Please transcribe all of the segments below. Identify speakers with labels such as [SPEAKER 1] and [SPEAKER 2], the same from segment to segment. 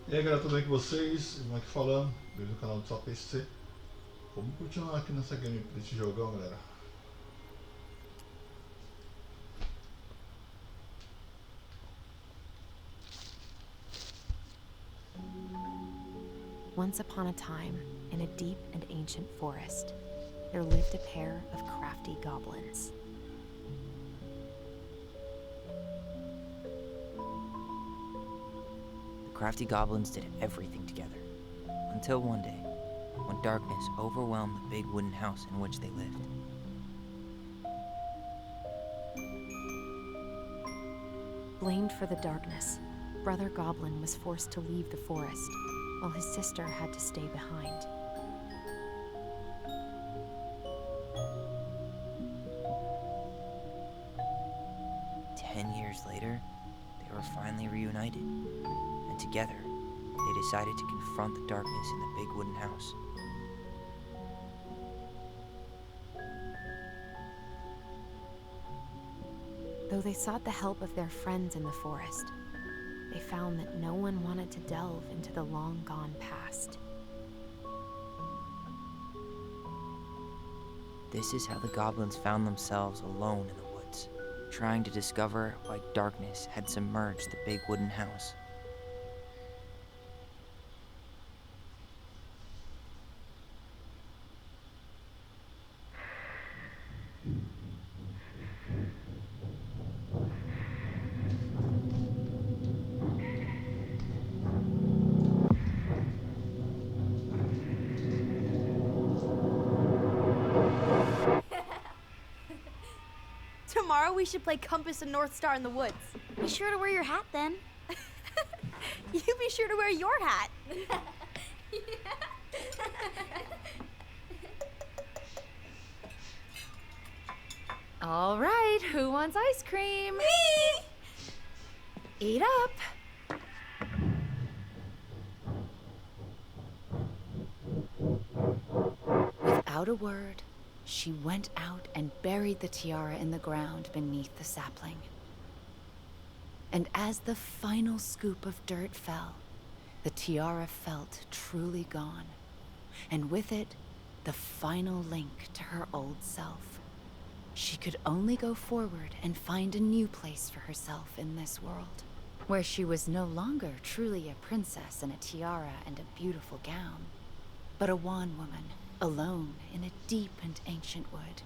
[SPEAKER 1] E aí galera, tudo bem com vocês? Irmão aqui falando, beijo no canal do Só PC. Vamos continuar aqui nessa gameplay desse jogão, galera.
[SPEAKER 2] Once upon a time, in a deep and ancient forest, there lived a pair of crafty goblins.
[SPEAKER 3] The crafty goblins did everything together, until one day, when darkness overwhelmed the big wooden house in which they lived.
[SPEAKER 2] Blamed for the darkness, Brother Goblin was forced to leave the forest, while his sister had to stay behind.
[SPEAKER 3] 10 years later, they were finally reunited, and together, they decided to confront the darkness in the big wooden house.
[SPEAKER 2] Though they sought the help of their friends in the forest, they found that no one wanted to delve into the long-gone past.
[SPEAKER 3] This is how the goblins found themselves alone in the woods, trying to discover why darkness had submerged the big wooden house.
[SPEAKER 4] Tomorrow we should play Compass and North Star in the woods.
[SPEAKER 5] Be sure to wear your hat then.
[SPEAKER 4] You be sure to wear your hat.
[SPEAKER 6] All right, who wants ice cream?
[SPEAKER 4] Me!
[SPEAKER 6] Eat up.
[SPEAKER 7] Without a word, she went out and buried the tiara in the ground beneath the sapling. And as the final scoop of dirt fell, the tiara felt truly gone, and with it, the final link to her old self. She could only go forward and find a new place for herself in this world, where she was no longer truly a princess in a tiara and a beautiful gown, but a wan woman, alone in a deep and ancient wood.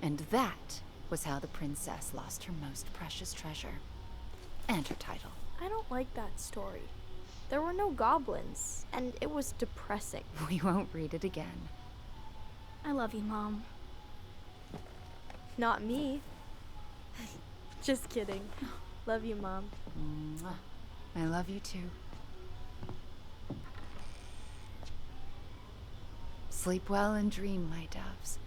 [SPEAKER 7] And that was how the princess lost her most precious treasure, and her title.
[SPEAKER 4] I don't like that story. There were no goblins, and it was depressing.
[SPEAKER 7] We won't read it again.
[SPEAKER 4] I love you, Mom. Not me. Just kidding. Love you, Mom.
[SPEAKER 7] Mwah. I love you too. Sleep well and dream, my doves.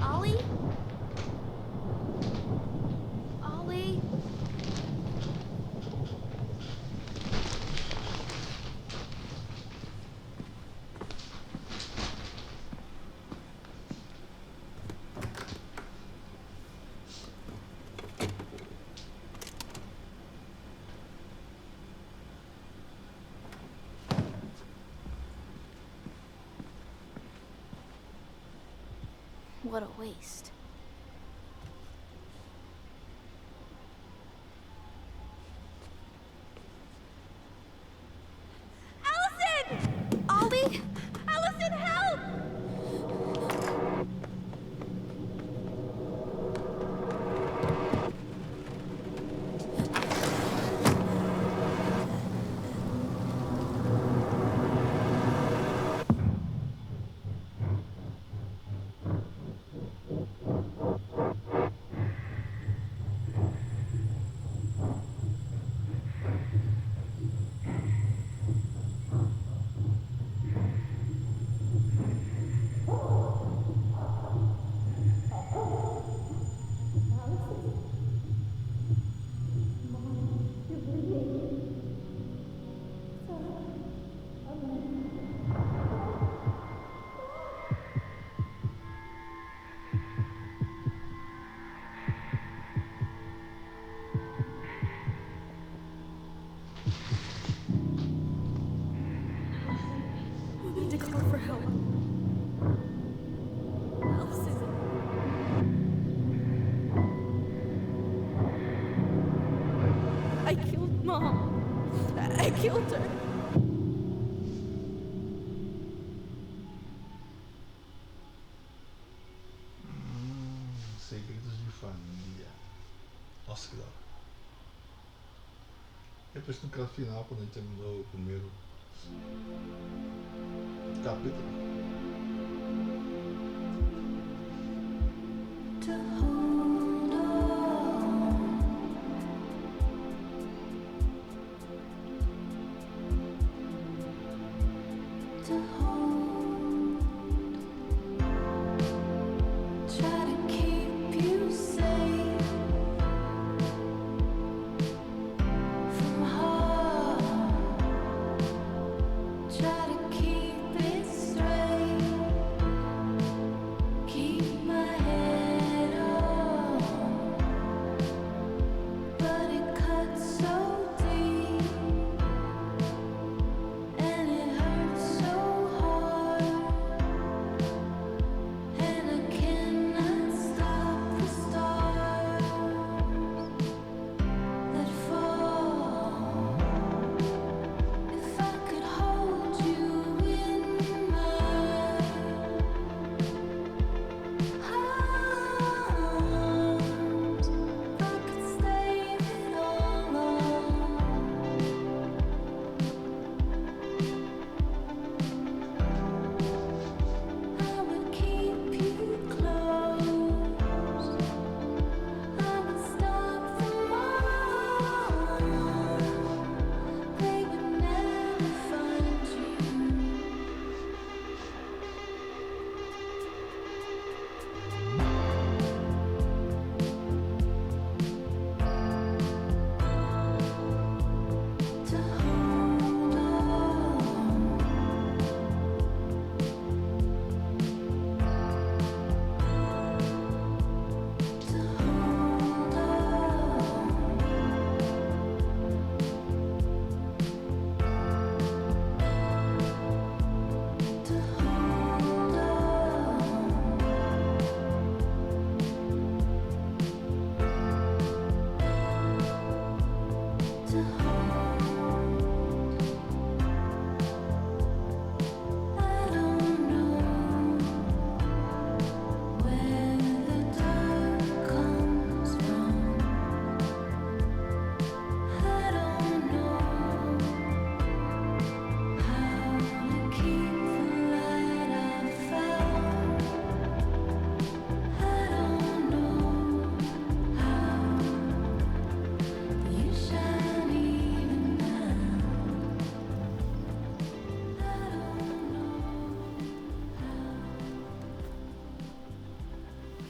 [SPEAKER 4] Ollie? Ollie? What a waste. Allison! Ollie? Allison, help! Mom. I killed her.
[SPEAKER 1] Segredos de família. Nossa, que da hora. Depois no final, quando a gente terminou o primeiro capítulo.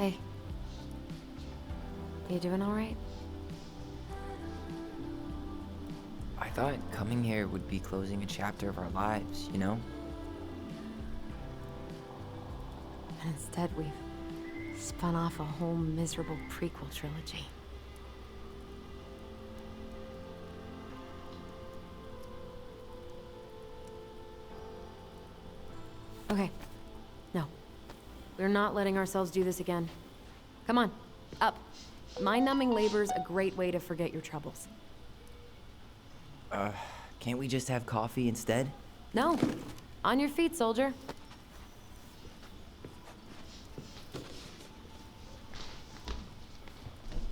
[SPEAKER 2] Hey. You doing all right?
[SPEAKER 3] I thought coming here would be closing a chapter of our lives, you know?
[SPEAKER 2] And instead, we've spun off a whole miserable prequel trilogy. Okay. No. We're not letting ourselves do this again. Come on. Up. Mind-numbing labor's a great way to forget your troubles.
[SPEAKER 3] Can't we just have coffee instead?
[SPEAKER 2] No. On your feet, soldier.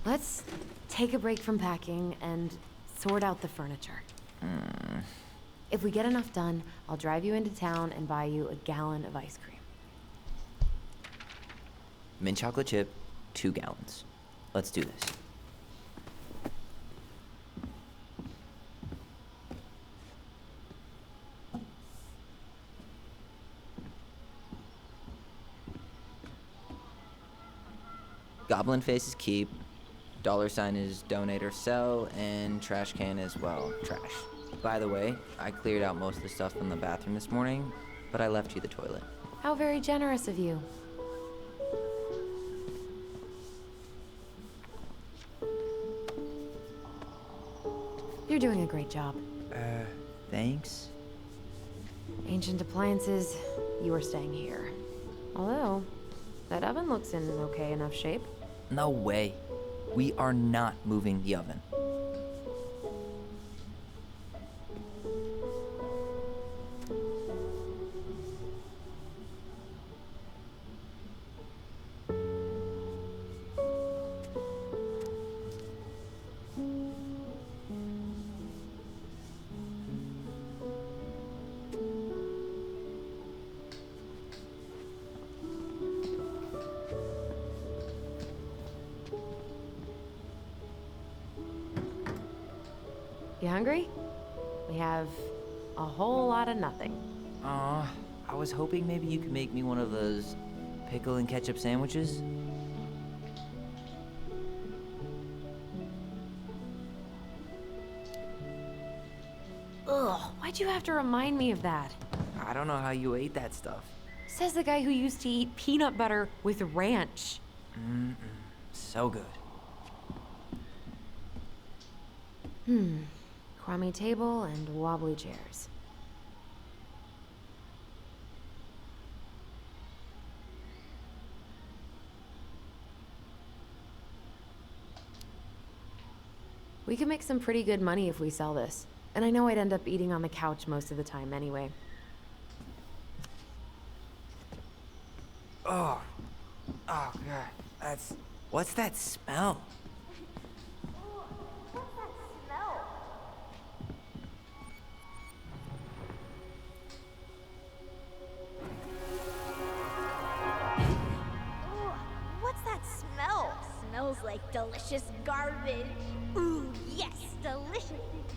[SPEAKER 2] Let's take a break from packing and sort out the furniture. If we get enough done, I'll drive you into town and buy you a gallon of ice cream.
[SPEAKER 3] Mint chocolate chip, 2 gallons. Let's do this. Goblin face is keep, $sign is donate or sell, and trash can as well, trash. By the way, I cleared out most of the stuff from the bathroom this morning, but I left you the toilet.
[SPEAKER 2] How very generous of you. You're doing a great job.
[SPEAKER 3] Thanks?
[SPEAKER 2] Ancient appliances, you are staying here. Although, that oven looks in okay enough shape.
[SPEAKER 3] No way. We are not moving the oven.
[SPEAKER 2] hungry? We have a whole lot of nothing.
[SPEAKER 3] Aw, I was hoping maybe you could make me one of those pickle and ketchup sandwiches.
[SPEAKER 2] Ugh, why'd you have to remind me of that?
[SPEAKER 3] I don't know how you ate that stuff.
[SPEAKER 2] Says the guy who used to eat peanut butter with ranch.
[SPEAKER 3] So good.
[SPEAKER 2] Crummy table and wobbly chairs. We could make some pretty good money if we sell this. And I know I'd end up eating on the couch most of the time anyway.
[SPEAKER 3] Oh God, what's that smell?
[SPEAKER 5] What's that smell? Smells like delicious garbage. Ooh, yes, delicious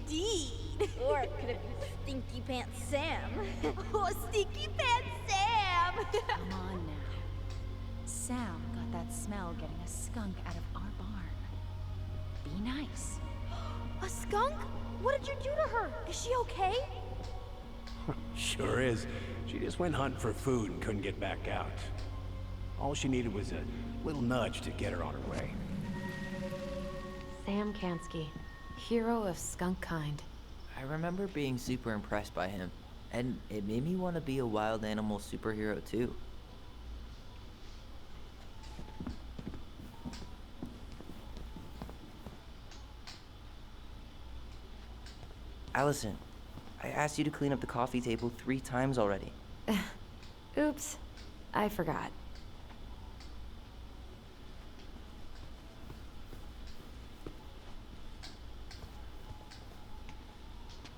[SPEAKER 5] indeed. Or it could have been Stinky Pants Sam. Oh, Stinky Pants Sam!
[SPEAKER 7] Come on now. Sam got that smell getting a skunk out of our barn. Be nice.
[SPEAKER 5] A skunk? What did you do to her? Is she okay?
[SPEAKER 8] Sure is. She just went hunting for food and couldn't get back out. All she needed was a little nudge to get her on her way.
[SPEAKER 2] Sam Kansky, hero of skunk kind.
[SPEAKER 3] I remember being super impressed by him, and it made me want to be a wild animal superhero too. Allison, I asked you to clean up the coffee table 3 times already.
[SPEAKER 2] Oops, I forgot.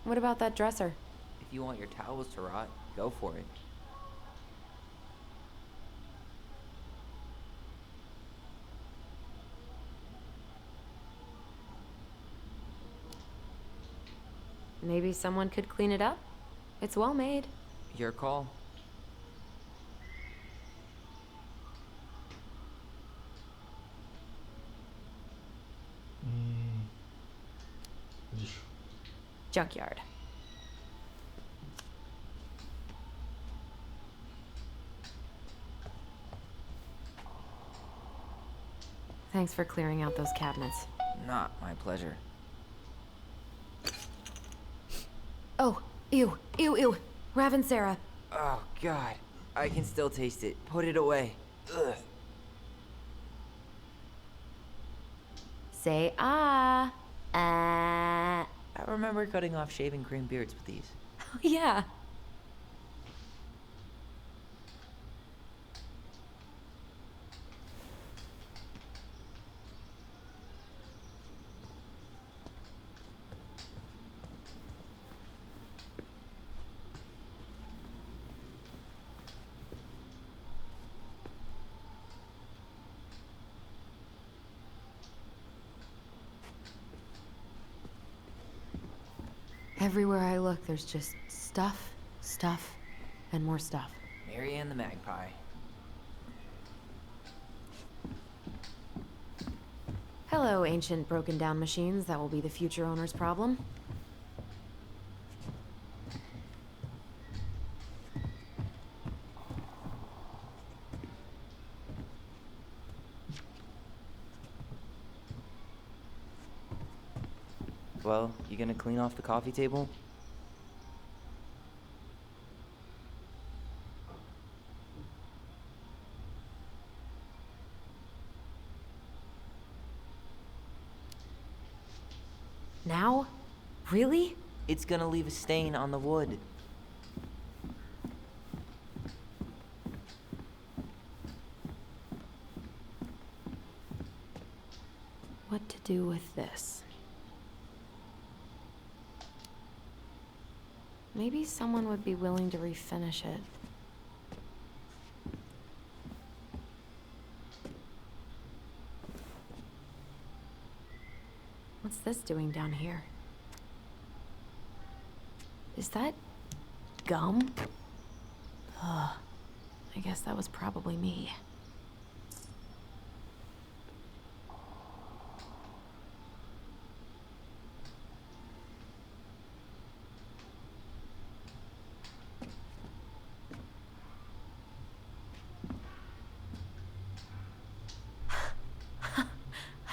[SPEAKER 2] What about that dresser?
[SPEAKER 3] If you want your towels to rot, go for it.
[SPEAKER 2] Maybe someone could clean it up? It's well made.
[SPEAKER 3] Your call.
[SPEAKER 1] Lixo.
[SPEAKER 2] Junkyard. Thanks for clearing out those cabinets.
[SPEAKER 3] Not my pleasure.
[SPEAKER 2] Oh, ew, ew, ew. Rav and Sarah.
[SPEAKER 3] Oh God, I can still taste it. Put it away. Ugh.
[SPEAKER 2] Say ah. Ah.
[SPEAKER 3] I remember cutting off shaving cream beards with these.
[SPEAKER 2] Yeah. Everywhere I look, there's just stuff, stuff, and more stuff.
[SPEAKER 3] Mary and the Magpie.
[SPEAKER 2] Hello, ancient broken down machines that will be the future owner's problem.
[SPEAKER 3] Well, you gonna clean off the coffee table?
[SPEAKER 2] Now? Really?
[SPEAKER 3] It's gonna leave a stain on the wood.
[SPEAKER 2] What to do with this? Maybe someone would be willing to refinish it. What's this doing down here? Is that gum? Ugh. I guess that was probably me.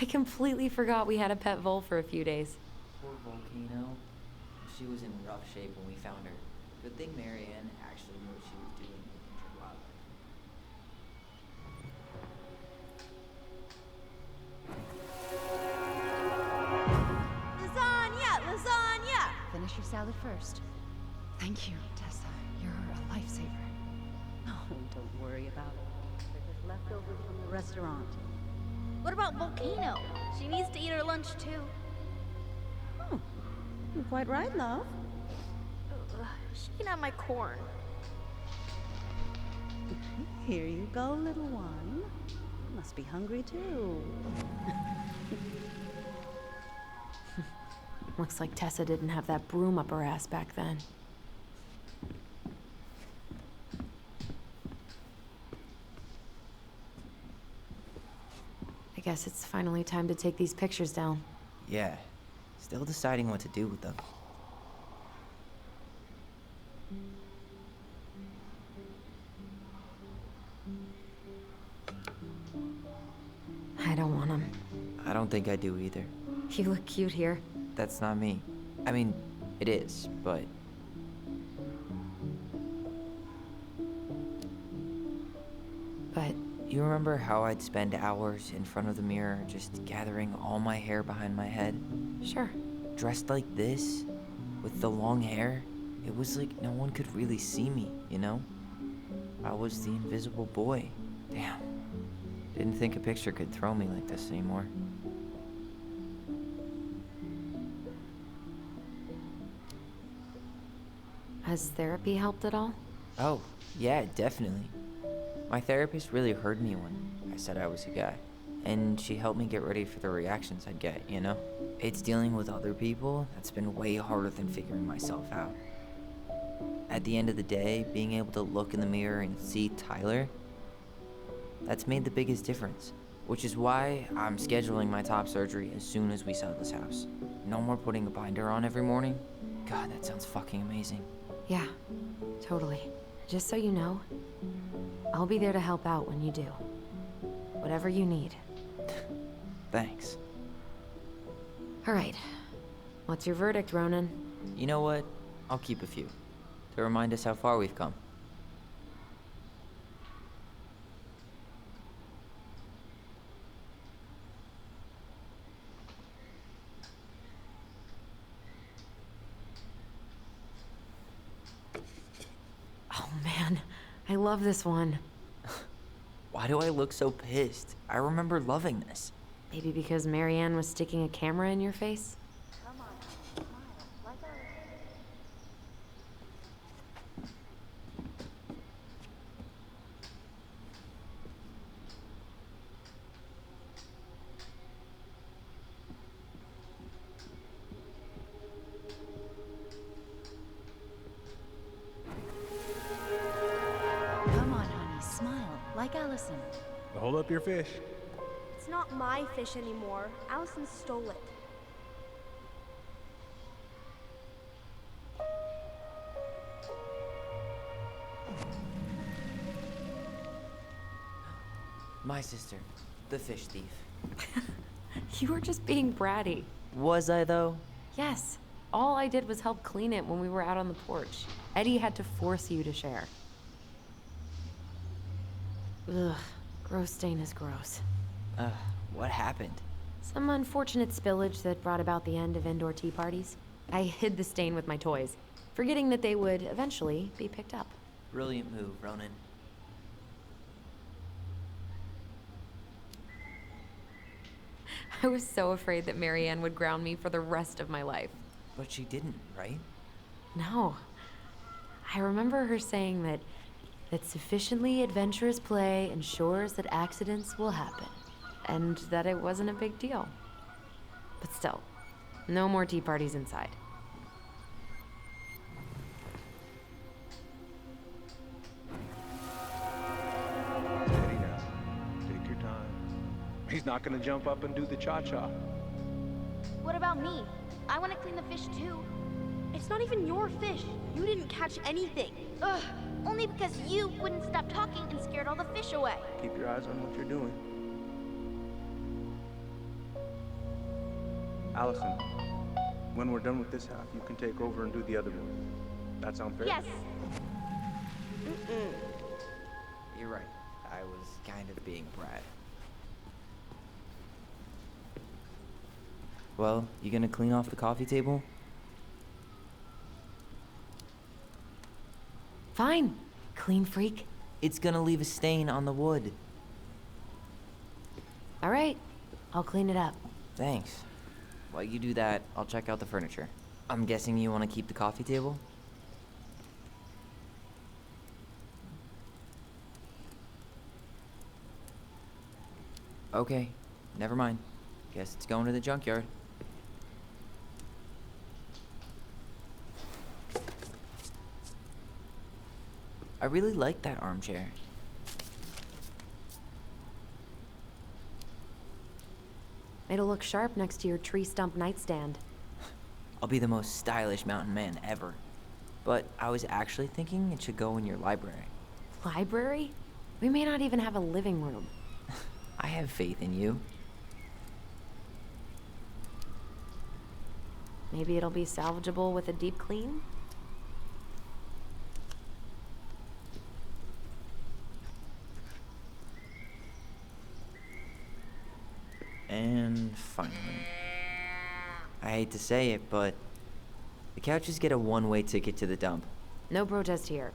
[SPEAKER 2] I completely forgot we had a pet vole for a few days.
[SPEAKER 3] Poor Volcano. She was in rough shape when we found her. Good thing Marianne actually knew what she was doing with injured wildlife.
[SPEAKER 5] Lasagna! Lasagna!
[SPEAKER 7] Finish your salad first. Thank you, Tessa. You're a lifesaver.
[SPEAKER 9] Oh, don't worry about it. They're just leftovers from the restaurant.
[SPEAKER 5] What about Volcano? She needs to eat her lunch too.
[SPEAKER 9] Oh, you're quite right, love.
[SPEAKER 4] She can have my corn.
[SPEAKER 9] Here you go, little one. You must be hungry too.
[SPEAKER 2] Looks like Tessa didn't have that broom up her ass back then. I guess it's finally time to take these pictures down.
[SPEAKER 3] Yeah. Still deciding what to do with them.
[SPEAKER 2] I don't want them.
[SPEAKER 3] I don't think I do either.
[SPEAKER 2] You look cute here.
[SPEAKER 3] That's not me. I mean, it is, but...
[SPEAKER 2] But
[SPEAKER 3] You remember how I'd spend hours in front of the mirror just gathering all my hair behind my head?
[SPEAKER 2] sure.
[SPEAKER 3] Dressed like this, with the long hair, it was like no one could really see me, you know? I was the invisible boy. Damn. Didn't think a picture could throw me like this anymore.
[SPEAKER 2] Has therapy helped at all?
[SPEAKER 3] Oh, yeah, definitely. My therapist really heard me when I said I was a guy. And she helped me get ready for the reactions I'd get, you know? It's dealing with other people that's been way harder than figuring myself out. At the end of the day, being able to look in the mirror and see Tyler, that's made the biggest difference. Which is why I'm scheduling my top surgery as soon as we sell this house. No more putting a binder on every morning. God, that sounds fucking amazing.
[SPEAKER 2] Yeah, totally. Just so you know, I'll be there to help out when you do. Whatever you need.
[SPEAKER 3] Thanks.
[SPEAKER 2] All right. What's your verdict, Ronan?
[SPEAKER 3] You know what? I'll keep a few. To remind us how far we've come.
[SPEAKER 2] Oh man, I love this one.
[SPEAKER 3] Why do I look so pissed? I remember loving this.
[SPEAKER 2] Maybe because Marianne was sticking a camera in your face?
[SPEAKER 7] Come on, honey, smile, like Allison.
[SPEAKER 8] Hold up your fish.
[SPEAKER 4] It's not my fish anymore. Allison stole it.
[SPEAKER 3] My sister, the fish thief.
[SPEAKER 2] You were just being bratty.
[SPEAKER 3] Was I, though?
[SPEAKER 2] Yes. All I did was help clean it when we were out on the porch. Eddie had to force you to share. Ugh. Gross stain is gross.
[SPEAKER 3] What happened?
[SPEAKER 2] Some unfortunate spillage that brought about the end of indoor tea parties. I hid the stain with my toys, forgetting that they would eventually be picked up.
[SPEAKER 3] Brilliant move, Ronan.
[SPEAKER 2] I was so afraid that Marianne would ground me for the rest of my life.
[SPEAKER 3] But she didn't, right?
[SPEAKER 2] No. I remember her saying that sufficiently adventurous play ensures that accidents will happen, and that it wasn't a big deal. But still, no more tea parties inside.
[SPEAKER 8] He's not gonna jump up and do the cha-cha.
[SPEAKER 5] What about me? I want to clean the fish too. It's not even your fish. You didn't catch anything. Ugh, only because you wouldn't stop talking and scared all the fish away.
[SPEAKER 10] Keep your eyes on what you're doing. Allison, when we're done with this half, you can take over and do the other one. That sound fair?
[SPEAKER 5] Yes.
[SPEAKER 3] You're right. I was kind of being a brat. Well, you gonna clean off the coffee table?
[SPEAKER 2] Fine, clean freak.
[SPEAKER 3] It's gonna leave a stain on the wood.
[SPEAKER 2] All right, I'll clean it up.
[SPEAKER 3] Thanks. While you do that, I'll check out the furniture. I'm guessing you want to keep the coffee table? Okay, never mind. Guess it's going to the junkyard. I really like that armchair.
[SPEAKER 2] It'll look sharp next to your tree stump nightstand.
[SPEAKER 3] I'll be the most stylish mountain man ever. But I was actually thinking it should go in your library.
[SPEAKER 2] Library? We may not even have a living room.
[SPEAKER 3] I have faith in you.
[SPEAKER 2] Maybe it'll be salvageable with a deep clean?
[SPEAKER 3] And finally. I hate to say it, but the couches get a one-way ticket to the dump.
[SPEAKER 2] No protest here.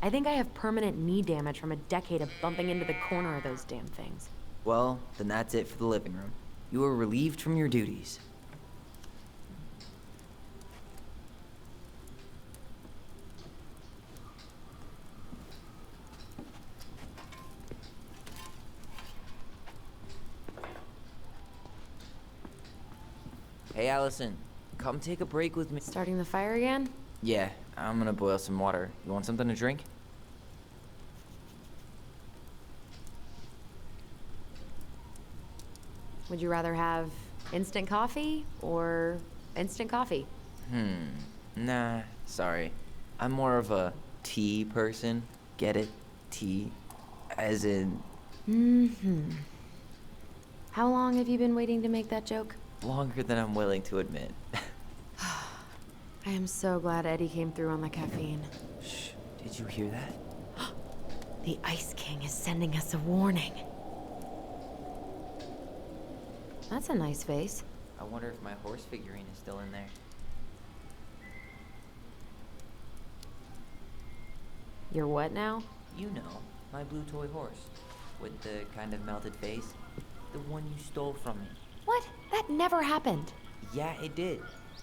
[SPEAKER 2] I think I have permanent knee damage from a decade of bumping into the corner of those damn things.
[SPEAKER 3] Well, then that's it for the living room. You are relieved from your duties. Hey, Allison, come take a break with me.
[SPEAKER 2] Starting the fire again?
[SPEAKER 3] Yeah, I'm gonna boil some water. You want something to drink?
[SPEAKER 2] Would you rather have instant coffee or instant coffee?
[SPEAKER 3] Nah, sorry. I'm more of a tea person. Get it? Tea. As in,
[SPEAKER 2] How long have you been waiting to make that joke?
[SPEAKER 3] longer than I'm willing to admit.
[SPEAKER 2] I am so glad Eddie came through on the caffeine.
[SPEAKER 3] Shh, did you hear that?
[SPEAKER 2] The Ice King is sending us a warning. That's a nice face.
[SPEAKER 3] I wonder if my horse figurine is still in there.
[SPEAKER 2] You're what now?
[SPEAKER 3] You know, my blue toy horse. With the kind of melted face. The one you stole from me.
[SPEAKER 2] What? That never happened.
[SPEAKER 3] Yeah, it did.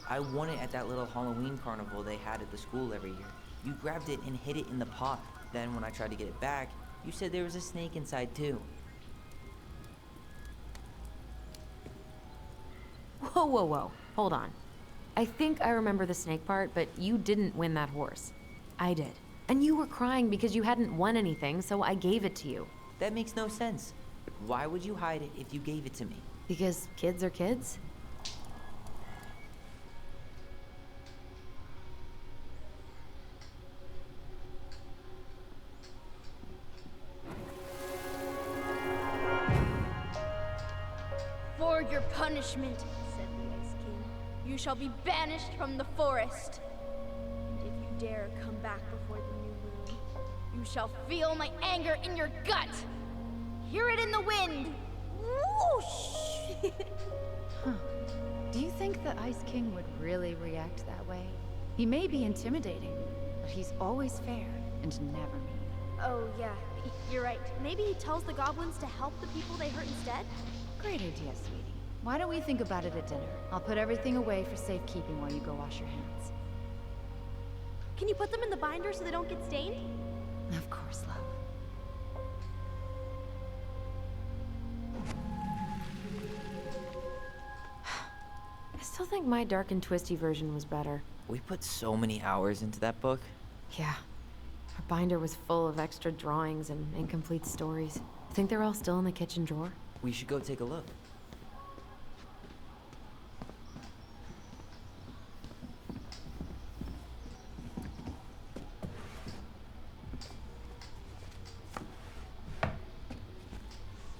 [SPEAKER 3] I won it at that little Halloween carnival they had at the school every year. You grabbed it and hid it in the pot. Then when I tried to get it back, you said there was a snake inside too.
[SPEAKER 2] Whoa, whoa, whoa. Hold on. I think I remember the snake part, but you didn't win that horse. I did. And you were crying because you hadn't won anything, so I gave it to you.
[SPEAKER 3] That makes no sense. Why would you hide it if you gave it to me?
[SPEAKER 2] Because kids are kids?
[SPEAKER 5] For your punishment, said the Ice King, you shall be banished from the forest. And if you dare come back before the new moon, you shall feel my anger in your gut. Hear it in the wind. Whoosh!
[SPEAKER 7] Do you think the Ice King would really react that way? He may be intimidating, but he's always fair and never mean.
[SPEAKER 5] Oh, yeah, you're right. Maybe he tells the goblins to help the people they hurt instead?
[SPEAKER 7] Great idea, sweetie. Why don't we think about it at dinner? I'll put everything away for safekeeping while you go wash your hands.
[SPEAKER 5] Can you put them in the binder so they don't get stained?
[SPEAKER 7] Of course, love.
[SPEAKER 2] I still think my dark and twisty version was better.
[SPEAKER 3] We put so many hours into that book.
[SPEAKER 2] Yeah. Our binder was full of extra drawings and incomplete stories. Think they're all still in the kitchen drawer?
[SPEAKER 3] We should go take a look.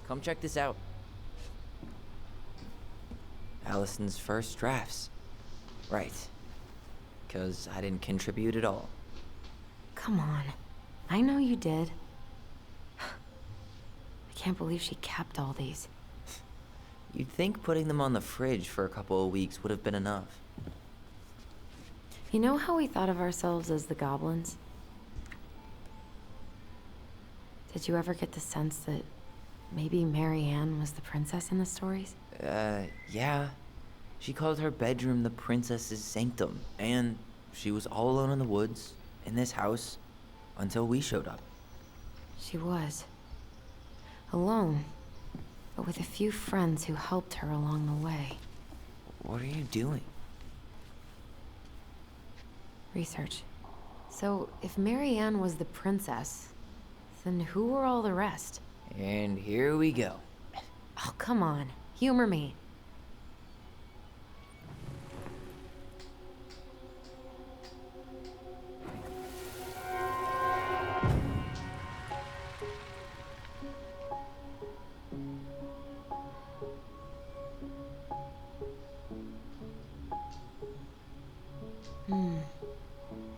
[SPEAKER 3] Come check this out. Allison's first drafts. Right. 'Cause I didn't contribute at all.
[SPEAKER 2] Come on. I know you did. I can't believe she kept all these.
[SPEAKER 3] You'd think putting them on the fridge for a couple of weeks would have been enough.
[SPEAKER 2] You know how we thought of ourselves as the goblins? Did you ever get the sense that maybe Mary Ann was the princess in the stories?
[SPEAKER 3] Yeah. She called her bedroom the princess's sanctum, and she was all alone in the woods, in this house, until we showed up.
[SPEAKER 2] She was. Alone, but with a few friends who helped her along the way.
[SPEAKER 3] What are you doing?
[SPEAKER 2] Research. So, if Mary Ann was the princess, then who were all the rest?
[SPEAKER 3] And here we go.
[SPEAKER 2] Oh, come on. Humor me.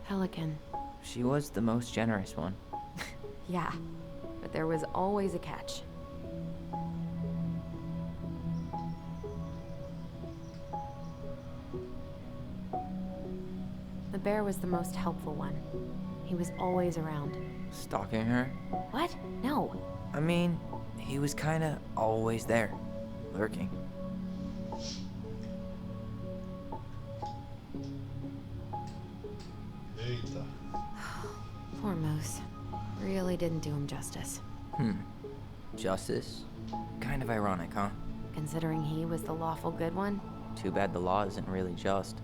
[SPEAKER 2] Pelican.
[SPEAKER 3] She was the most generous one.
[SPEAKER 2] Yeah, but there was always a catch. The bear was the most helpful one. He was always around.
[SPEAKER 3] Stalking her?
[SPEAKER 2] What? No.
[SPEAKER 3] I mean, he was kinda always there, lurking.
[SPEAKER 1] Eita.
[SPEAKER 2] Poor Moose. Really didn't do him justice.
[SPEAKER 3] Justice? Kind of ironic, huh?
[SPEAKER 2] Considering he was the lawful good one.
[SPEAKER 3] Too bad the law isn't really just.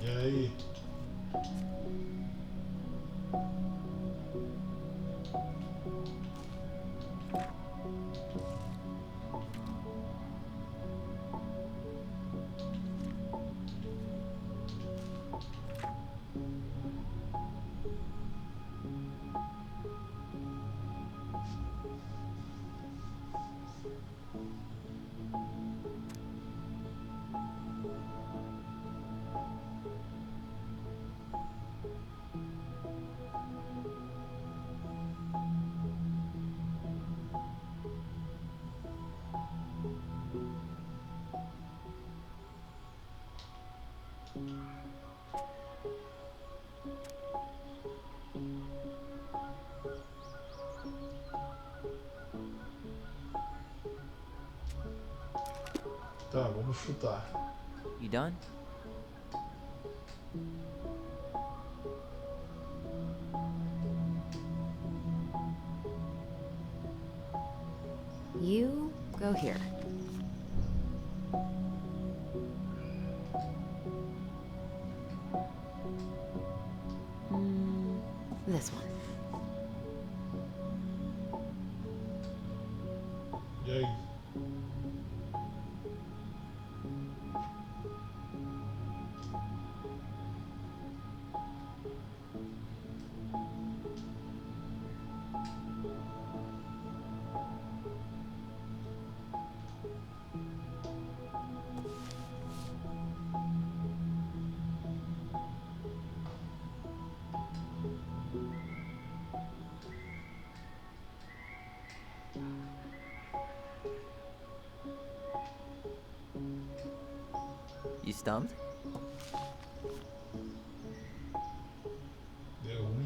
[SPEAKER 1] E aí? Tá, vamos chutar.
[SPEAKER 3] You done?
[SPEAKER 2] You go here. This one.
[SPEAKER 1] E aí?
[SPEAKER 3] You stumped?
[SPEAKER 1] Deu ruim.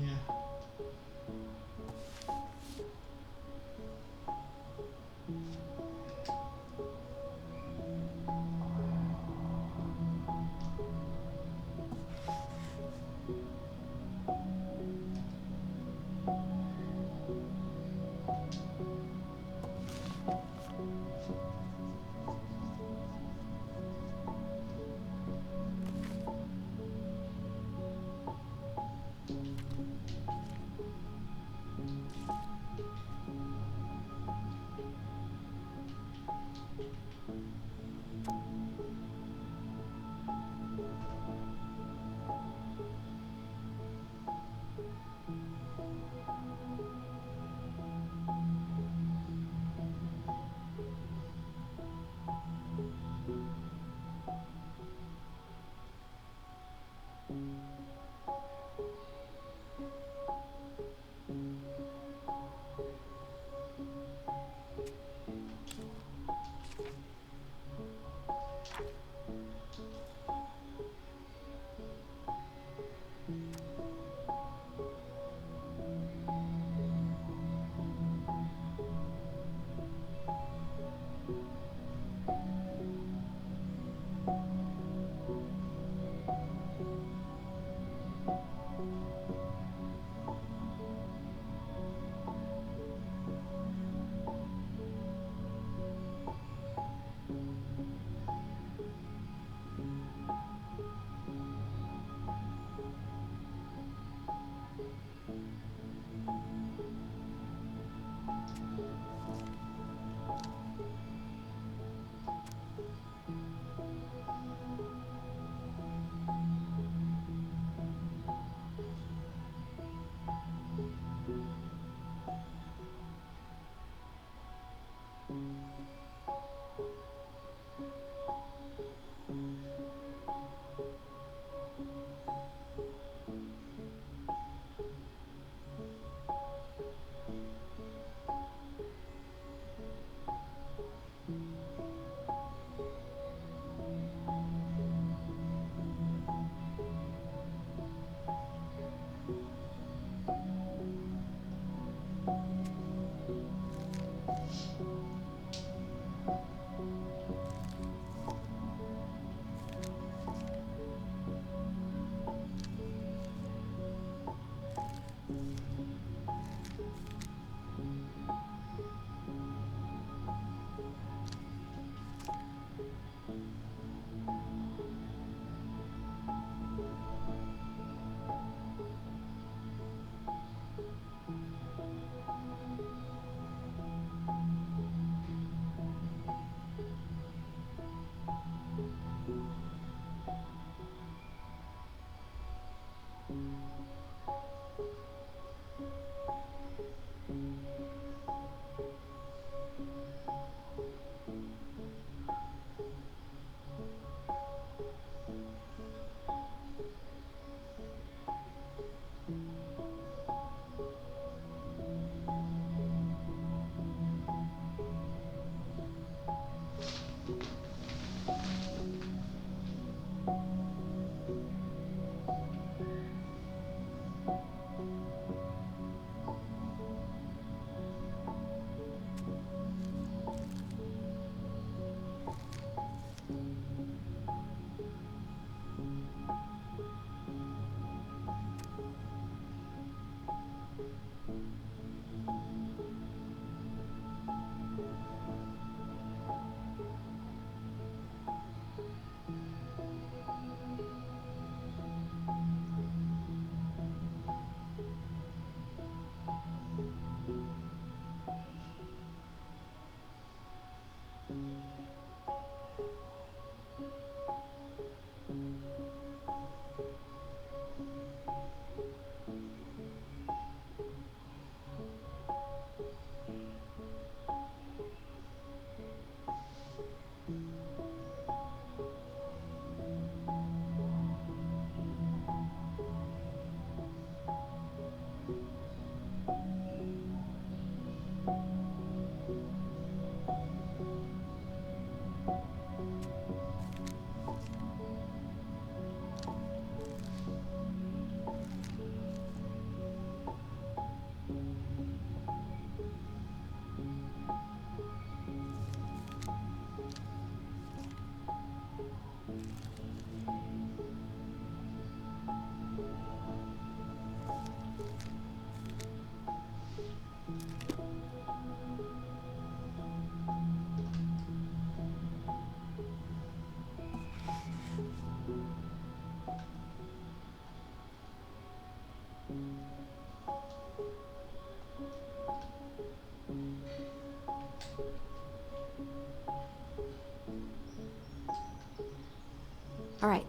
[SPEAKER 2] All right,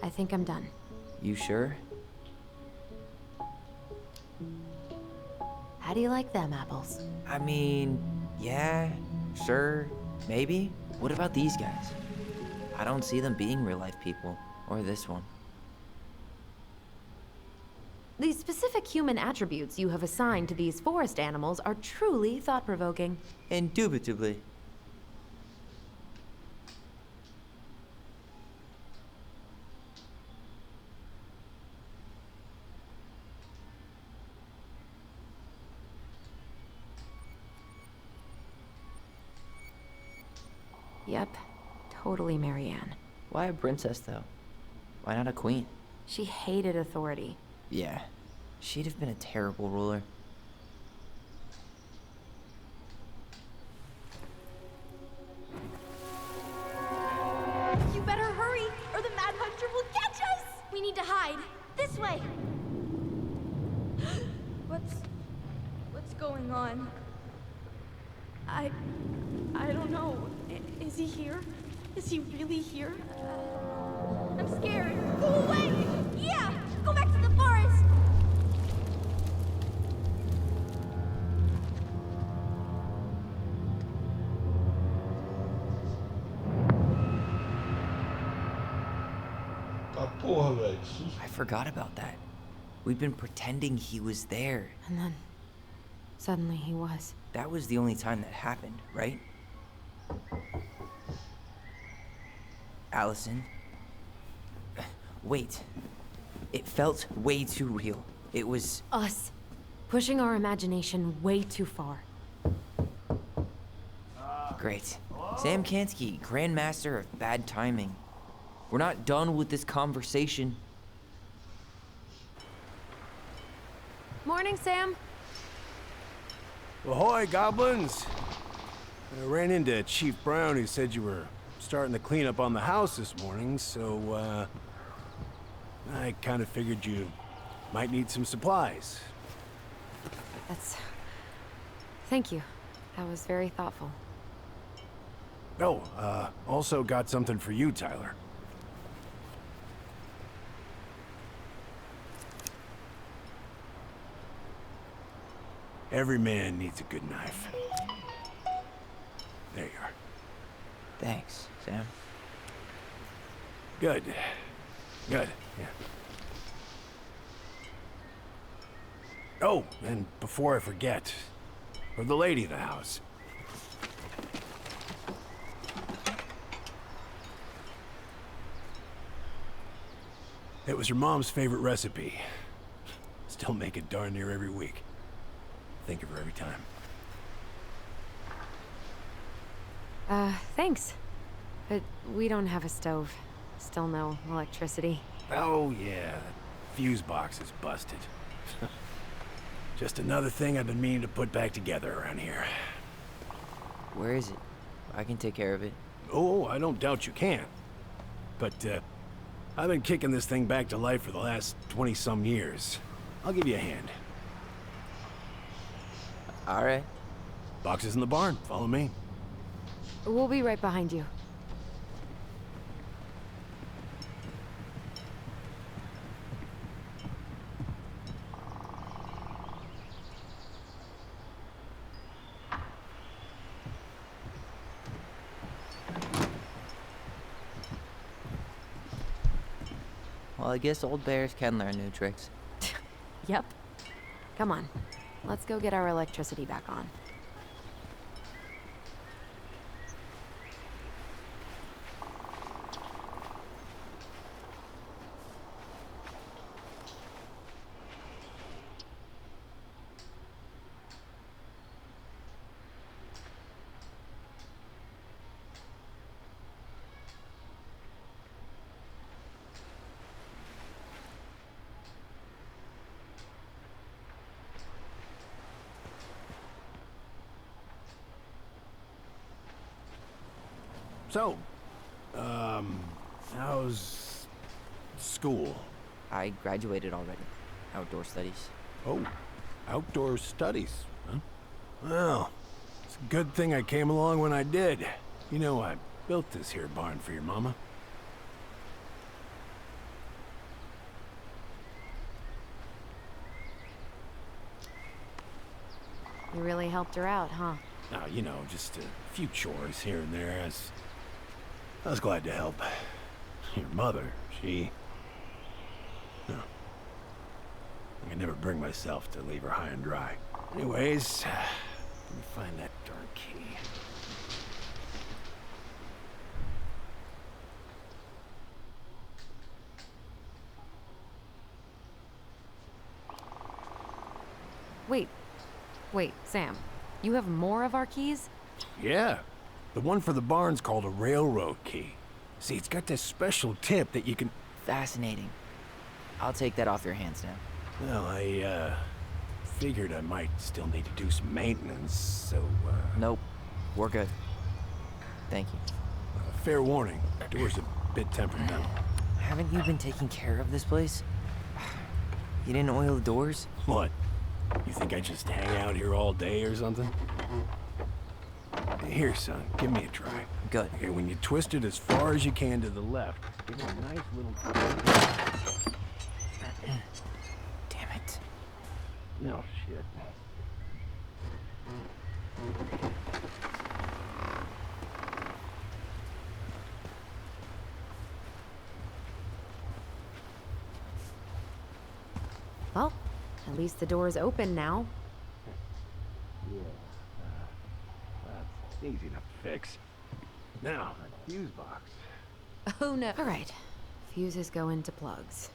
[SPEAKER 2] I think I'm done.
[SPEAKER 3] You sure?
[SPEAKER 2] How do you like them apples?
[SPEAKER 3] I mean, yeah, sure, maybe. What about these guys? I don't see them being real-life people, or this one.
[SPEAKER 2] The specific human attributes you have assigned to these forest animals are truly thought-provoking.
[SPEAKER 3] Indubitably.
[SPEAKER 2] Yep, totally Marianne.
[SPEAKER 3] Why a princess, though? Why not a queen?
[SPEAKER 2] She hated authority.
[SPEAKER 3] Yeah, she'd have been a terrible ruler.
[SPEAKER 5] You better hurry, or the Mad Hunter will catch us! We need to hide. This way. What's going on? I don't know. Is he here? Is he really here? I'm scared. Go away! Yeah! Go back to the forest!
[SPEAKER 1] Tá porra, velho. Que susto.
[SPEAKER 3] I forgot about that. We've been pretending he was there.
[SPEAKER 2] And then, suddenly he was.
[SPEAKER 3] That was the only time that happened, right? Allison? Wait. It felt way too real. It was...
[SPEAKER 2] Us. Pushing our imagination way too far.
[SPEAKER 3] Great. Sam Kansky, Grandmaster of Bad Timing. We're not done with this conversation.
[SPEAKER 2] Morning, Sam.
[SPEAKER 8] Ahoy, goblins! I ran into Chief Brown, who said you were starting the cleanup on the house this morning, so, I kind of figured you might need some supplies.
[SPEAKER 2] Thank you. That was very thoughtful.
[SPEAKER 8] Oh, also got something for you, Tyler. Every man needs a good knife. There you are.
[SPEAKER 3] Thanks, Sam.
[SPEAKER 8] Good. Good, yeah. Oh, and before I forget, for the lady of the house. It was her mom's favorite recipe. Still make it darn near every week. Think of her every time.
[SPEAKER 2] Thanks. But we don't have a stove. Still no electricity.
[SPEAKER 8] Oh, yeah. That fuse box is busted. Just another thing I've been meaning to put back together around here.
[SPEAKER 3] Where is it? I can take care of it.
[SPEAKER 8] Oh, I don't doubt you can. But, I've been kicking this thing back to life for the last 20-some years. I'll give you a hand.
[SPEAKER 3] All right.
[SPEAKER 8] Box is in the barn. Follow me.
[SPEAKER 2] We'll be right behind you.
[SPEAKER 3] Well, I guess old bears can learn new tricks.
[SPEAKER 2] Yep. Come on. Let's go get our electricity back on.
[SPEAKER 8] So, how's school?
[SPEAKER 3] I graduated already. Outdoor studies.
[SPEAKER 8] Oh, outdoor studies, huh? Well, it's a good thing I came along when I did. You know, I built this here barn for your mama.
[SPEAKER 2] You really helped her out, huh?
[SPEAKER 8] Now, you know, just a few chores here and there. I was glad to help. Your mother, she... No. I could never bring myself to leave her high and dry. Anyways, let me find that darn key.
[SPEAKER 2] Wait, Sam. You have more of our keys?
[SPEAKER 8] Yeah. The one for the barn's called a railroad key. See, it's got this special tip that you can...
[SPEAKER 3] Fascinating. I'll take that off your hands now.
[SPEAKER 8] Well, I, figured I might still need to do some maintenance, so,
[SPEAKER 3] Nope. We're good. Thank you.
[SPEAKER 8] Fair warning. Door's a bit temperamental.
[SPEAKER 3] Haven't you been taking care of this place? You didn't oil the doors?
[SPEAKER 8] What? You think I just hang out here all day or something? Here, son, give me a try.
[SPEAKER 3] Good.
[SPEAKER 8] Okay, when you twist it as far as you can to the left, give it a nice little...
[SPEAKER 3] Damn it.
[SPEAKER 8] No shit.
[SPEAKER 2] Well, at least the door's open now.
[SPEAKER 8] Yeah, that's easy enough to fix. Now, a fuse box.
[SPEAKER 2] Oh no. All right. Fuses go into plugs.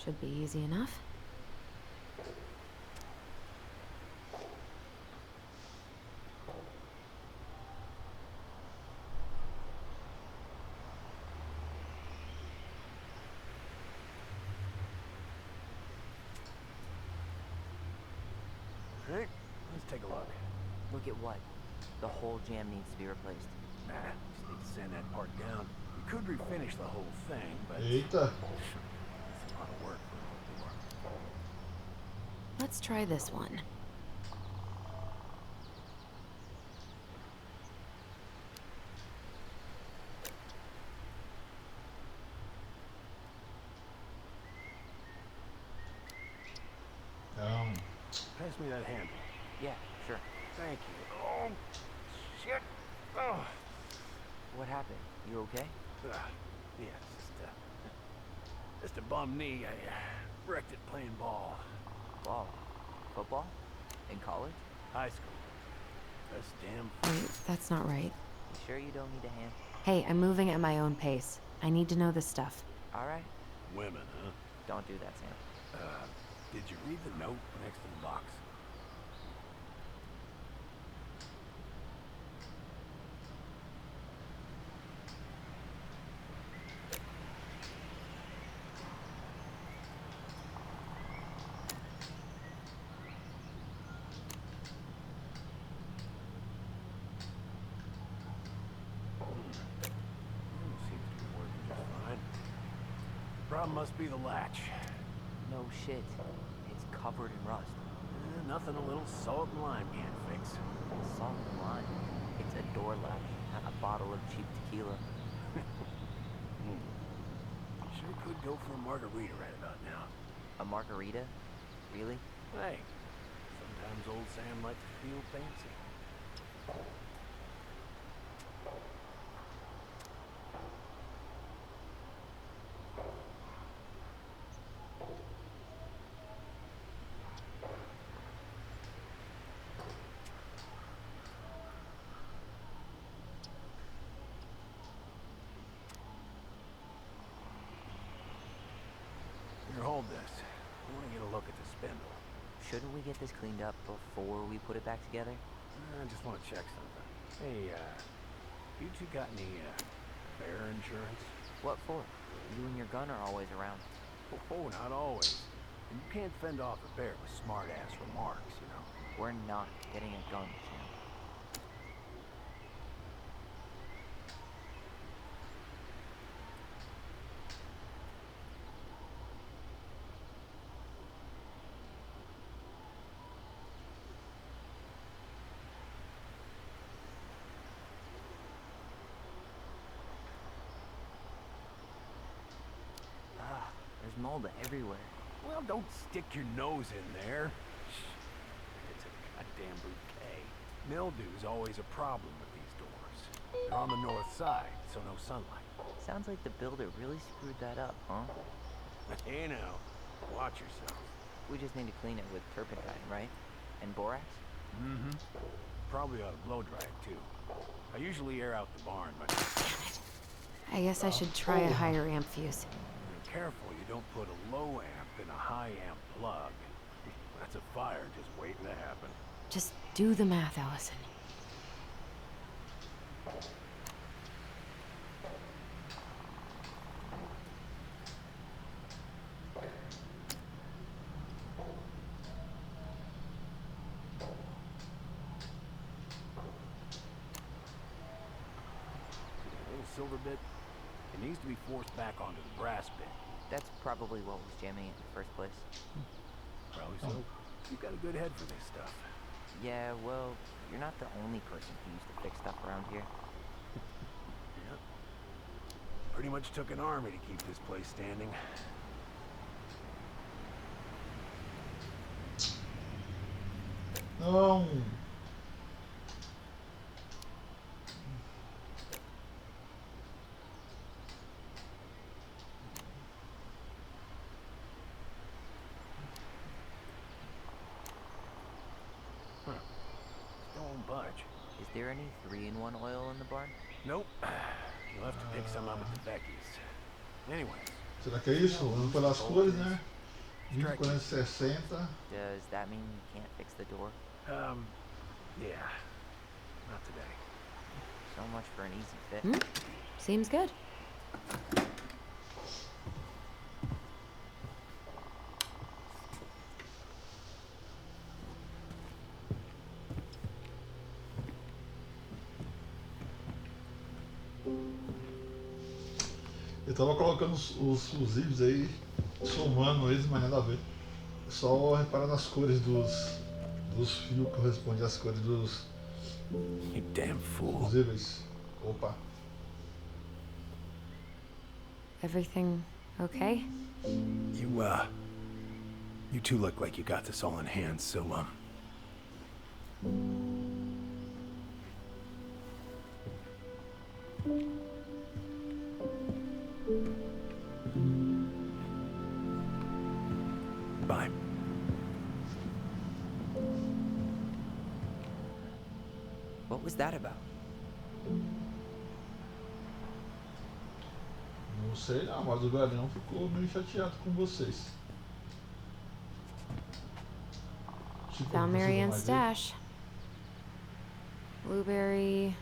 [SPEAKER 2] Should be easy enough.
[SPEAKER 8] Alright, let's take a look.
[SPEAKER 3] Look at what? The whole jam needs to be replaced.
[SPEAKER 8] Nah, just need to sand that part down. We could refinish the whole thing, but...
[SPEAKER 1] Eita.
[SPEAKER 8] That's a lot of work for a door.
[SPEAKER 2] Let's try this one.
[SPEAKER 8] Pass me that handle.
[SPEAKER 3] Yeah, sure.
[SPEAKER 8] Thank you. Oh, shit. Oh.
[SPEAKER 3] What happened? You okay?
[SPEAKER 8] Yeah, just a bum knee. I wrecked it playing ball.
[SPEAKER 3] Ball? Football? In college?
[SPEAKER 8] High school. Best damn...
[SPEAKER 2] Wait, that's not right.
[SPEAKER 3] You sure you don't need a hand?
[SPEAKER 2] Hey, I'm moving at my own pace. I need to know this stuff.
[SPEAKER 3] All right.
[SPEAKER 8] Women, huh?
[SPEAKER 3] Don't do that, Sam.
[SPEAKER 8] Did you read the note next to the box? Seems to be working just fine. Problem must be the latch.
[SPEAKER 3] No shit. It's covered in rust.
[SPEAKER 8] Nothing a little salt and lime can't fix.
[SPEAKER 3] Salt and lime. It's a door latch, not a bottle of cheap tequila.
[SPEAKER 8] Sure could go for a margarita right about now.
[SPEAKER 3] A margarita? Really?
[SPEAKER 8] Hey, sometimes old Sam likes to feel fancy. Here, hold this. I want to get a look at the spindle.
[SPEAKER 3] Shouldn't we get this cleaned up before we put it back together?
[SPEAKER 8] I just want to check something. Hey, you two got any, bear insurance?
[SPEAKER 3] What for? You and your gun are always around.
[SPEAKER 8] Oh, not always. And you can't fend off a bear with smart-ass remarks, you know.
[SPEAKER 3] We're not getting a gun, Sam. There's mold everywhere.
[SPEAKER 8] Well, don't stick your nose in there. It's a goddamn bouquet. Mildew's always a problem with these doors. They're on the north side, so no sunlight.
[SPEAKER 3] Sounds like the builder really screwed that up, huh?
[SPEAKER 8] Hey now, watch yourself.
[SPEAKER 3] We just need to clean it with turpentine, right? And borax?
[SPEAKER 8] Mm-hmm. Probably ought to blow dry it, too. I usually air out the barn, but...
[SPEAKER 2] I guess I should try a higher amp fuse.
[SPEAKER 8] Be careful you don't put a low amp in a high amp plug. That's a fire just waiting to happen.
[SPEAKER 2] Just do the math, Allison.
[SPEAKER 8] Silver bit, it needs to be forced back onto the brass bit.
[SPEAKER 3] That's probably what was jamming it in the first place.
[SPEAKER 8] Probably so. You've got a good head for this stuff.
[SPEAKER 3] Yeah, well, you're not the only person who used to fix stuff around here.
[SPEAKER 8] Yep. Pretty much took an army to keep this place standing.
[SPEAKER 1] Não.
[SPEAKER 8] Don't budge.
[SPEAKER 3] Is there any 3-in-1 oil in the barn?
[SPEAKER 8] Nope. You'll have to pick some up at the Becky's. Anyways.
[SPEAKER 1] Será que é isso? Vamos pelas cores, né? 2060.
[SPEAKER 3] Does that mean you can't fix the door?
[SPEAKER 8] Yeah. Not today.
[SPEAKER 3] So much for an easy fit.
[SPEAKER 2] Seems good.
[SPEAKER 1] Eu tava colocando os fusíveis aí, somando eles, mas nada a ver. Só reparar nas cores dos fios que correspondem às cores dos
[SPEAKER 8] You damn fool.
[SPEAKER 1] fusíveis. Opa.
[SPEAKER 2] Everything okay?
[SPEAKER 8] You two look like you got this all in hand, so, bye.
[SPEAKER 3] What was that about?
[SPEAKER 1] Não sei não, mas o velhão ficou meio chateado com vocês. Tipo,
[SPEAKER 2] Found
[SPEAKER 1] não precisa
[SPEAKER 2] Marianne's
[SPEAKER 1] mais dele.
[SPEAKER 2] stash. Blueberry.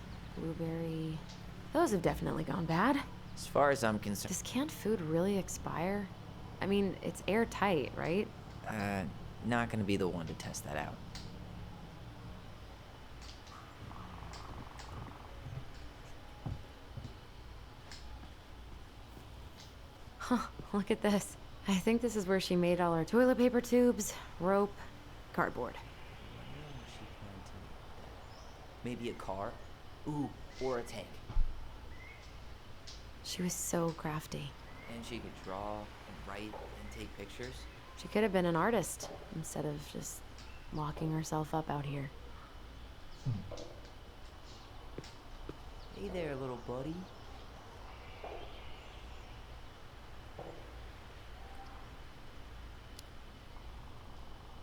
[SPEAKER 2] Those have definitely gone bad.
[SPEAKER 3] As far as I'm concerned...
[SPEAKER 2] Does canned food really expire? I mean, it's airtight, right?
[SPEAKER 3] Not gonna be the one to test that out.
[SPEAKER 2] Huh, look at this. I think this is where she made all her toilet paper tubes, rope, cardboard.
[SPEAKER 3] Maybe a car? Ooh, or a tank.
[SPEAKER 2] She was so crafty.
[SPEAKER 3] And she could draw and write and take pictures.
[SPEAKER 2] She could have been an artist instead of just locking herself up out here.
[SPEAKER 3] Hey there, little buddy.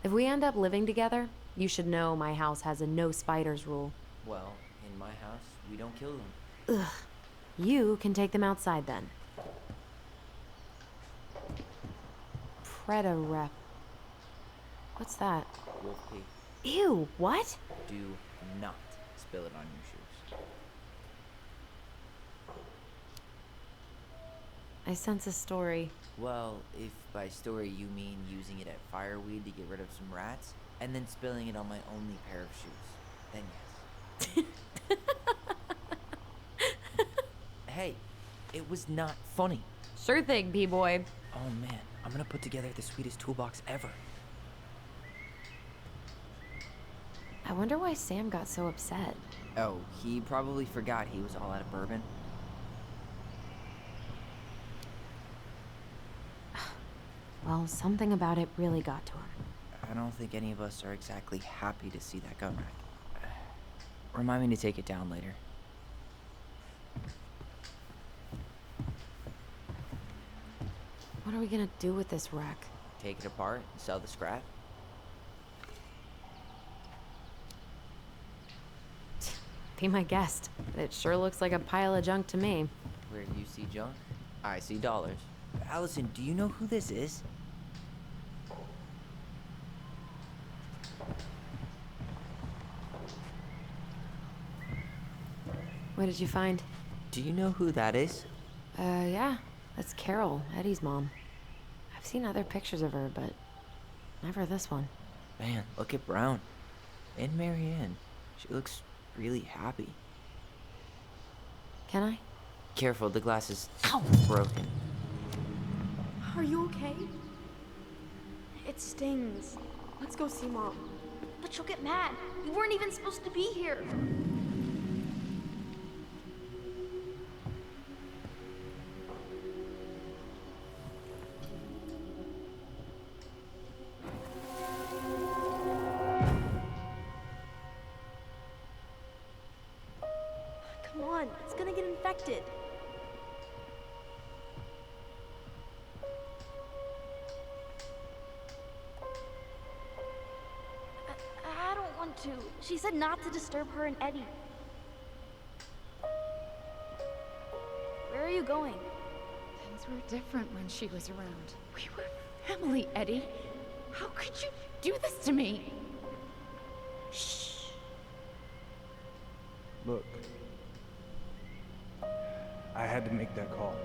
[SPEAKER 2] If we end up living together, you should know my house has a no spiders rule.
[SPEAKER 3] Well, in my house, we don't kill them.
[SPEAKER 2] Ugh. You can take them outside then. Preda-rep. What's that?
[SPEAKER 3] Wolf pee.
[SPEAKER 2] Ew, what?
[SPEAKER 3] Do not spill it on your shoes.
[SPEAKER 2] I sense a story.
[SPEAKER 3] Well, if by story you mean using it at fireweed to get rid of some rats, and then spilling it on my only pair of shoes, then yes. Hey, it was not funny.
[SPEAKER 2] Sure thing, P-boy.
[SPEAKER 3] Oh man, I'm gonna put together the sweetest toolbox ever.
[SPEAKER 2] I wonder why Sam got so upset.
[SPEAKER 3] Oh, he probably forgot he was all out of bourbon.
[SPEAKER 2] Well, something about it really got to him.
[SPEAKER 3] I don't think any of us are exactly happy to see that gun rack. Remind me to take it down later.
[SPEAKER 2] What are we gonna do with this wreck?
[SPEAKER 3] Take it apart and sell the scrap?
[SPEAKER 2] Be my guest. It sure looks like a pile of junk to me.
[SPEAKER 3] Where you see junk, I see dollars. Allison, do you know who this is?
[SPEAKER 2] What did you find?
[SPEAKER 3] Do you know who that is?
[SPEAKER 2] Yeah. That's Carol, Eddie's mom. I've seen other pictures of her, but never this one.
[SPEAKER 3] Man, look at Brown. And Marianne. She looks really happy.
[SPEAKER 2] Can I?
[SPEAKER 3] Careful, the glass is broken.
[SPEAKER 4] Are you okay? It stings. Let's go see Mom.
[SPEAKER 5] But she'll get mad. You weren't even supposed to be here.
[SPEAKER 4] Come on, it's gonna get infected.
[SPEAKER 5] I don't want to. She said not to disturb her and Eddie. Where are you going?
[SPEAKER 7] Things were different when she was around. We were family, Eddie. How could you do this to me?
[SPEAKER 5] Shh.
[SPEAKER 10] Look. I had to make that call.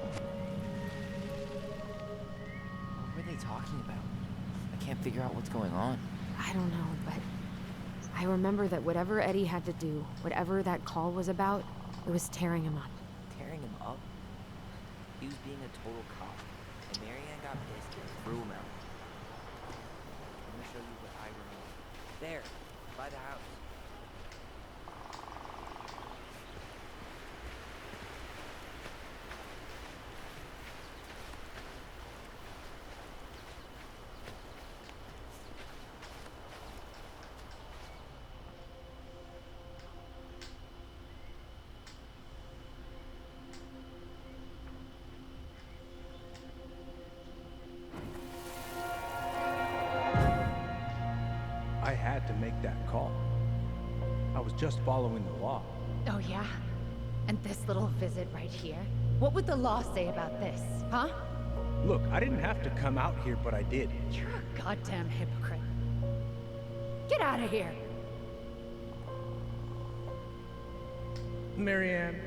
[SPEAKER 3] What were they talking about? I can't figure out what's going on.
[SPEAKER 2] I don't know, but I remember that whatever Eddie had to do, whatever that call was about, it was tearing him up.
[SPEAKER 3] Tearing him up? He was being a total cop, and Marianne got pissed and threw him out. I'm gonna show you what I remember. There, by the house.
[SPEAKER 10] I had to make that call. I was just following the law.
[SPEAKER 7] Oh, yeah? And this little visit right here? What would the law say about this, huh?
[SPEAKER 10] Look, I didn't have to come out here, but I did.
[SPEAKER 7] You're a goddamn hypocrite. Get out of here!
[SPEAKER 10] Marianne.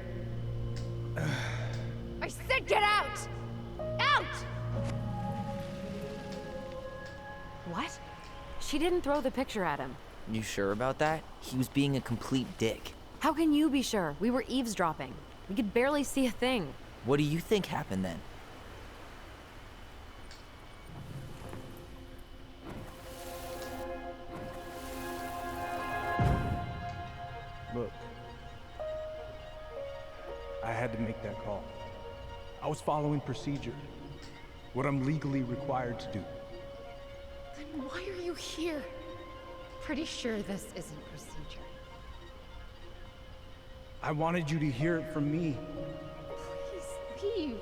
[SPEAKER 7] I said get out! Out! What?
[SPEAKER 2] She didn't throw the picture at him.
[SPEAKER 3] You sure about that? He was being a complete dick.
[SPEAKER 2] How can you be sure? We were eavesdropping. We could barely see a thing.
[SPEAKER 3] What do you think happened then?
[SPEAKER 10] Look. I had to make that call. I was following procedure. What I'm legally required to do.
[SPEAKER 7] Then why are you here? Pretty sure this isn't procedure.
[SPEAKER 10] I wanted you to hear it from me.
[SPEAKER 7] Please leave.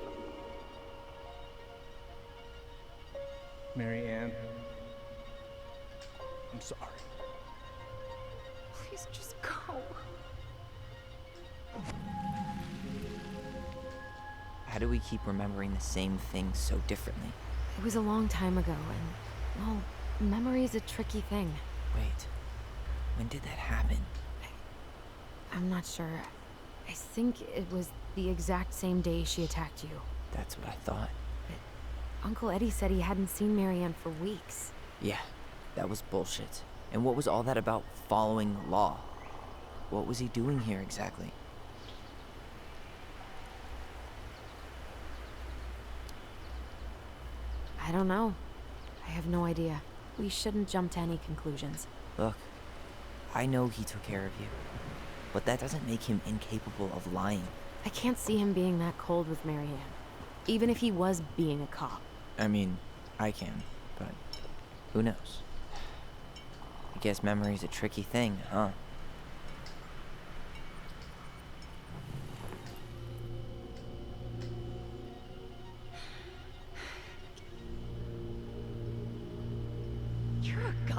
[SPEAKER 10] Marianne. I'm sorry.
[SPEAKER 7] Please just go.
[SPEAKER 3] How do we keep remembering the same things so differently?
[SPEAKER 2] It was a long time ago, and, well, memory's a tricky thing.
[SPEAKER 3] Wait, when did that happen?
[SPEAKER 2] I'm not sure. I think it was the exact same day she attacked you.
[SPEAKER 3] That's what I thought.
[SPEAKER 2] Uncle Eddie said he hadn't seen Marianne for weeks.
[SPEAKER 3] Yeah, that was bullshit. And what was all that about following law? What was he doing here exactly?
[SPEAKER 2] I don't know. I have no idea. We shouldn't jump to any conclusions.
[SPEAKER 3] Look, I know he took care of you, but that doesn't make him incapable of lying.
[SPEAKER 2] I can't see him being that cold with Marianne, even if he was being a cop.
[SPEAKER 3] I mean, I can, but who knows? I guess memory's a tricky thing, huh?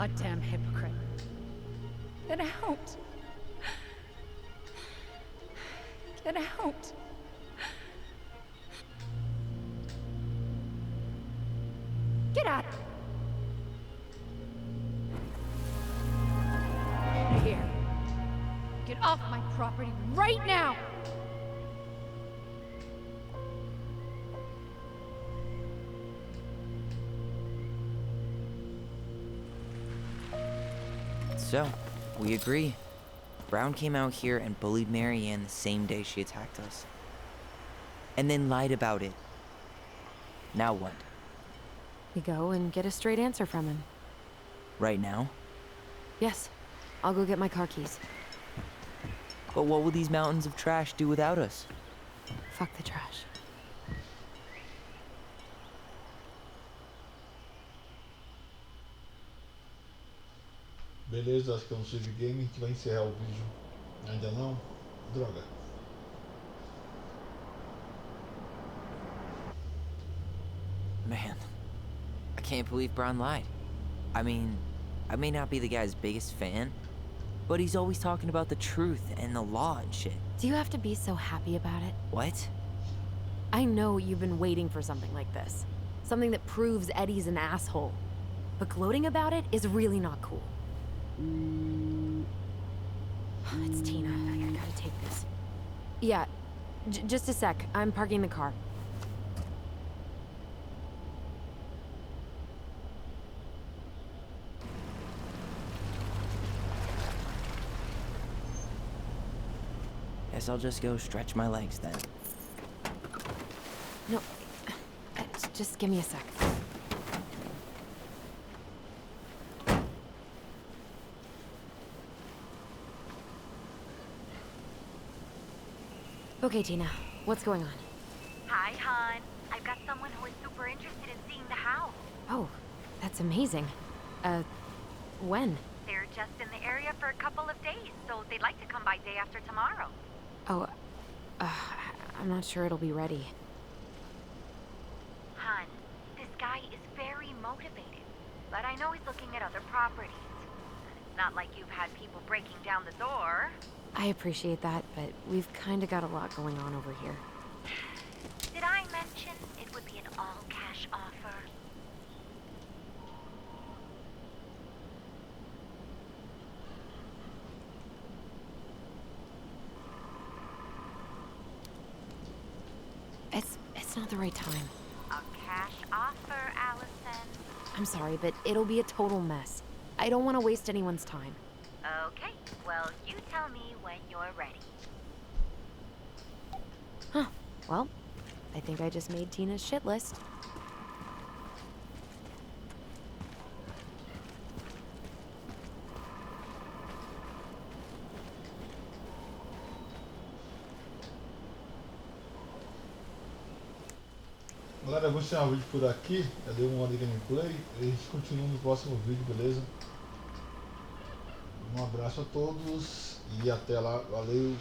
[SPEAKER 7] goddamn hypocrite. Get out. Get out. Get out. Here. Get off my property right now.
[SPEAKER 3] So, we agree. Brown came out here and bullied Mary Ann the same day she attacked us. And then lied about it. Now what?
[SPEAKER 2] We go and get a straight answer from him.
[SPEAKER 3] Right now?
[SPEAKER 2] Yes. I'll go get my car keys.
[SPEAKER 3] But what will these mountains of trash do without us?
[SPEAKER 2] Fuck the trash.
[SPEAKER 1] Beleza, acho que é um save game, a gente vai encerrar o vídeo. Ainda não? Droga.
[SPEAKER 3] Man, I can't believe Brown lied. I mean, I may not be the guy's biggest fan, but he's always talking about the truth and the law and shit.
[SPEAKER 2] Do you have to be so happy about it?
[SPEAKER 3] What?
[SPEAKER 2] I know you've been waiting for something like this. Something that proves Eddie's an asshole. But gloating about it is really not cool. It's Tina. I gotta take this. Yeah, just a sec. I'm parking the car.
[SPEAKER 3] Guess I'll just go stretch my legs then.
[SPEAKER 2] No, just give me a sec. Okay, Tina, what's going on?
[SPEAKER 6] Hi, hon. I've got someone who is super interested in seeing the house.
[SPEAKER 2] Oh, that's amazing. When?
[SPEAKER 6] They're just in the area for a couple of days, so they'd like to come by day after tomorrow.
[SPEAKER 2] Oh, I'm not sure it'll be ready.
[SPEAKER 6] Hon, this guy is very motivated, but I know he's looking at other properties. It's not like you've had people breaking down the door.
[SPEAKER 2] I appreciate that, but we've kind of got a lot going on over here.
[SPEAKER 6] Did I mention it would be an all-cash offer?
[SPEAKER 2] It's not the right time.
[SPEAKER 6] A cash offer, Allison.
[SPEAKER 2] I'm sorry, but it'll be a total mess. I don't want to waste anyone's time.
[SPEAKER 6] Okay, well, you tell me when you're ready.
[SPEAKER 2] Huh. Well, I think I just made Tina's shit list.
[SPEAKER 1] Galera, eu vou encerrar o vídeo por aqui. Já deu uma hora de gameplay. E a gente continua no próximo vídeo, beleza? Um abraço a todos e até lá. Valeu!